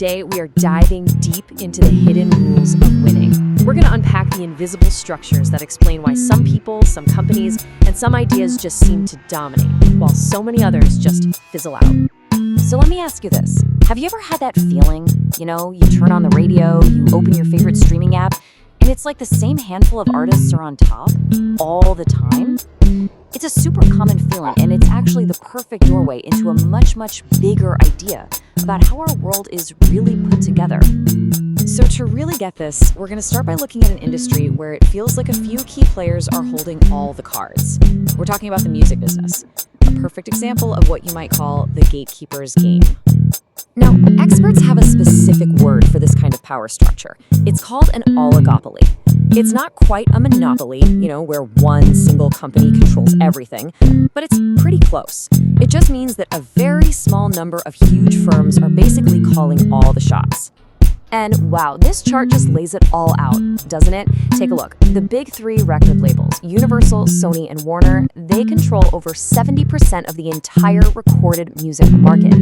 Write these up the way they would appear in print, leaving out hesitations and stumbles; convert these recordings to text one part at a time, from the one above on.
Today, we are diving deep into the hidden rules of winning. We're going to unpack the invisible structures that explain why some people, some companies, and some ideas just seem to dominate, while so many others just fizzle out. So let me ask you this. Have you ever had that feeling? You turn on the radio, you open your favorite streaming app, and it's like the same handful of artists are on top all the time? It's a super common feeling, and it's actually the perfect doorway into a much, much bigger idea about how our world is really put together. So to really get this, we're going to start by looking at an industry where it feels like a few key players are holding all the cards. We're talking about the music business, a perfect example of what you might call the gatekeeper's game. Now, experts have a specific word for this kind of power structure. It's called an oligopoly. It's not quite a monopoly, where one single company controls everything, but it's pretty close. It just means that a very small number of huge firms are basically calling all the shots. And wow, this chart just lays it all out, doesn't it? Take a look. The big three record labels, Universal, Sony, and Warner, they control over 70% of the entire recorded music market.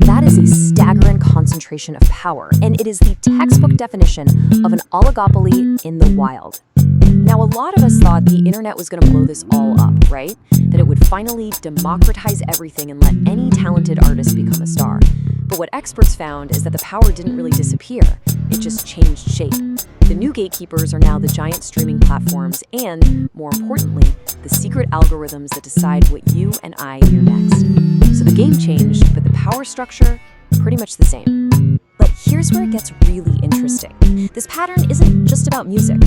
That is a staggering concentration of power, and it is the textbook definition of an oligopoly in the wild. Now, a lot of us thought the internet was going to blow this all up, right? That it would finally democratize everything and let any talented artist become a star. But what experts found is that the power didn't really disappear. It just changed shape. The new gatekeepers are now the giant streaming platforms and, more importantly, the secret algorithms that decide what you and I hear next. So the game changed, but the power structure, pretty much the same. But here's where it gets really interesting. This pattern isn't just about music.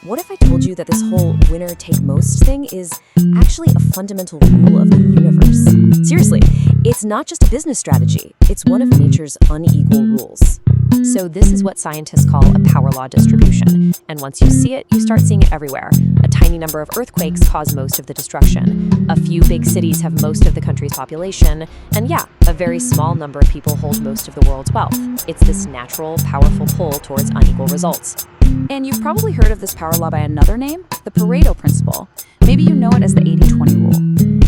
What if I told you that this whole winner-take-most thing is actually a fundamental rule of the universe? Seriously, it's not just a business strategy. It's one of nature's unequal rules. So this is what scientists call a power law distribution. And once you see it, you start seeing it everywhere. A tiny number of earthquakes cause most of the destruction. A few big cities have most of the country's population. And yeah, a very small number of people hold most of the world's wealth. It's this natural, powerful pull towards unequal results. And you've probably heard of this power law by another name, the Pareto principle. Maybe you know it as the 80-20 rule.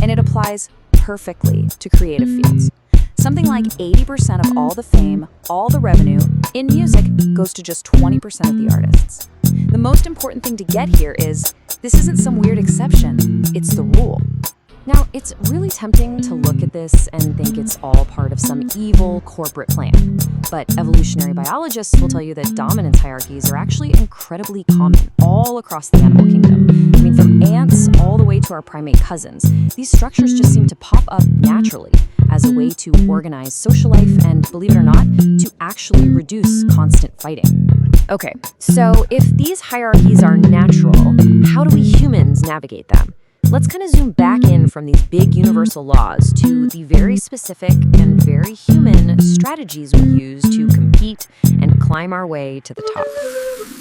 And it applies perfectly to creative fields. Something like 80% of all the fame, all the revenue in music goes to just 20% of the artists. The most important thing to get here is this isn't some weird exception, it's the rule. Now, it's really tempting to look at this and think it's all part of some evil corporate plan. But evolutionary biologists will tell you that dominance hierarchies are actually incredibly common all across the animal kingdom. I mean, from ants all the way to our primate cousins, these structures just seem to pop up naturally as a way to organize social life and, believe it or not, to actually reduce constant fighting. Okay, so if these hierarchies are natural, how do we humans navigate them? Let's kind of zoom back in from these big universal laws to the very specific and very human strategies we use to compete and climb our way to the top.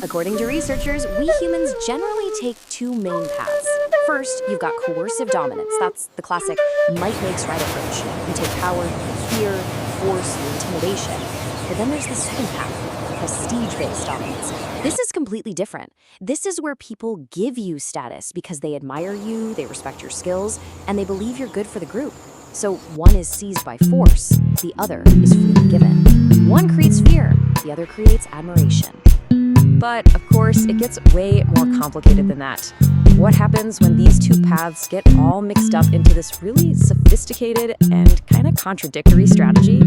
According to researchers, we humans generally take two main paths. First, you've got coercive dominance. That's the classic might makes right approach. You take power through fear, force, and intimidation. But then there's the second path, prestige-based dominance. This is completely different. This is where people give you status because they admire you, they respect your skills, and they believe you're good for the group. So one is seized by force, the other is freely given. One creates fear, the other creates admiration. But, of course, it gets way more complicated than that. What happens when these two paths get all mixed up into this really sophisticated and kind of contradictory strategy?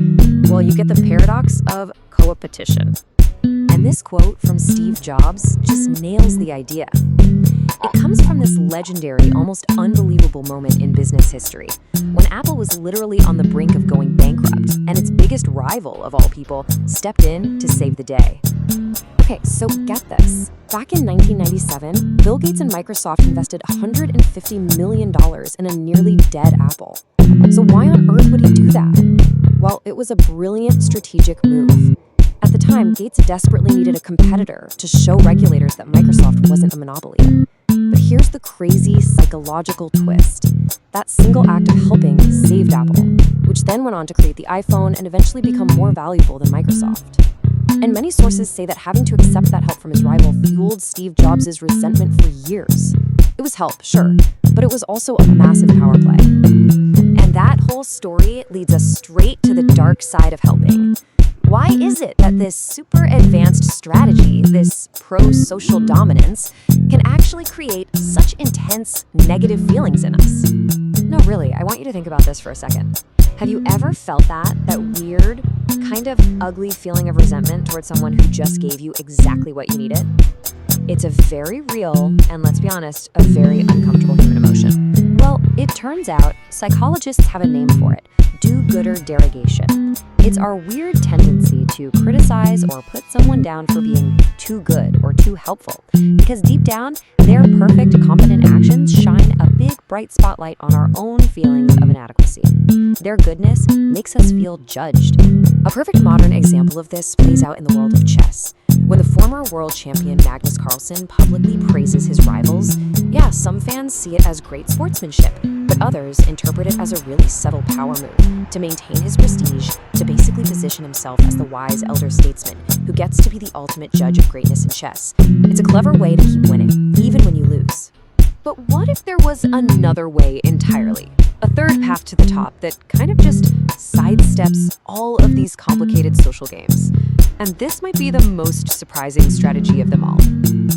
Well, you get the paradox of co-opetition. And this quote from Steve Jobs just nails the idea. It comes from this legendary, almost unbelievable moment in business history, when Apple was literally on the brink of going bankrupt, and its biggest rival, of all people, stepped in to save the day. Okay, so get this. Back in 1997, Bill Gates and Microsoft invested $150 million in a nearly dead Apple. So why on earth would he do that? Well, it was a brilliant strategic move. At the time, Gates desperately needed a competitor to show regulators that Microsoft wasn't a monopoly. But here's the crazy psychological twist. That single act of helping saved Apple, which then went on to create the iPhone and eventually become more valuable than Microsoft. And many sources say that having to accept that help from his rival fueled Steve Jobs' resentment for years. It was help, sure, but it was also a massive power play. And that whole story leads us straight to the dark side of helping. Why is it that this super advanced strategy, this pro-social dominance, can actually create such intense negative feelings in us? No, really, I want you to think about this for a second. Have you ever felt that weird, kind of ugly feeling of resentment towards someone who just gave you exactly what you needed? It's a very real, and let's be honest, a very uncomfortable human emotion. Well, it turns out psychologists have a name for it: do-gooder derogation. It's our weird tendency to criticize or put someone down for being too good or too helpful, because deep down, their perfect, competent actions shine a big, bright spotlight on our own feelings of inadequacy. Their goodness makes us feel judged. A perfect modern example of this plays out in the world of chess. When the former world champion Magnus Carlsen publicly praises his rivals, yeah, some fans see it as great sportsmanship, but others interpret it as a really subtle power move to maintain his prestige, to basically position himself as the wise elder statesman who gets to be the ultimate judge of greatness in chess. It's a clever way to keep winning, even when you lose. But what if there was another way entirely? A third path to the top that kind of just sidesteps all of these complicated social games. And this might be the most surprising strategy of them all.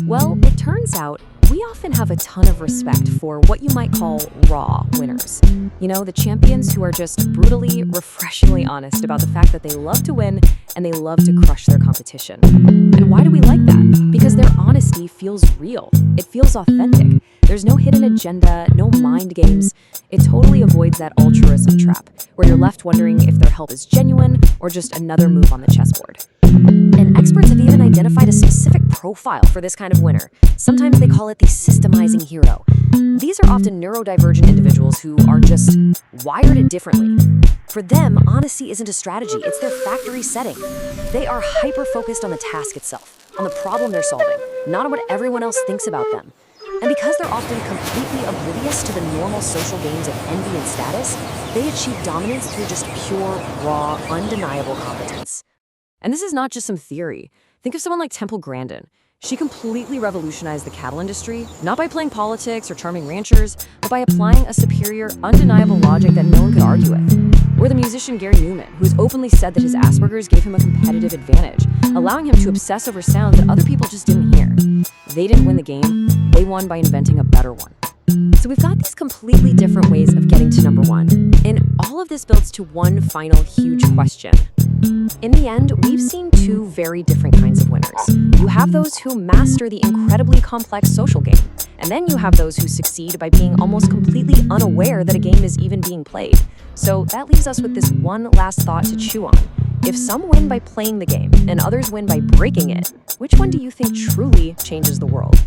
Well, it turns out we often have a ton of respect for what you might call raw winners. You know, the champions who are just brutally, refreshingly honest about the fact that they love to win and they love to crush their competition. And why do we like that? Because their honesty feels real. It feels authentic. There's no hidden agenda, no mind games. It totally avoids that altruism trap, where you're left wondering if their help is genuine or just another move on the chessboard. And experts have even identified a specific profile for this kind of winner. Sometimes they call it the systemizing hero. These are often neurodivergent individuals who are just wired it differently. For them, honesty isn't a strategy, it's their factory setting. They are hyper-focused on the task itself, on the problem they're solving, not on what everyone else thinks about them. And because they're often completely oblivious to the normal social games of envy and status, they achieve dominance through just pure, raw, undeniable competence. And this is not just some theory. Think of someone like Temple Grandin. She completely revolutionized the cattle industry, not by playing politics or charming ranchers, but by applying a superior, undeniable logic that no one could argue with. Or the musician Gary Newman, who's openly said that his Asperger's gave him a competitive advantage, allowing him to obsess over sounds that other people just didn't hear. They didn't win the game, they won by inventing a better one. So we've got these completely different ways of getting to number one. And all of this builds to one final huge question. In the end, we've seen two very different kinds of winners. You have those who master the incredibly complex social game, and then you have those who succeed by being almost completely unaware that a game is even being played. So that leaves us with this one last thought to chew on. If some win by playing the game and others win by breaking it, which one do you think truly changes the world?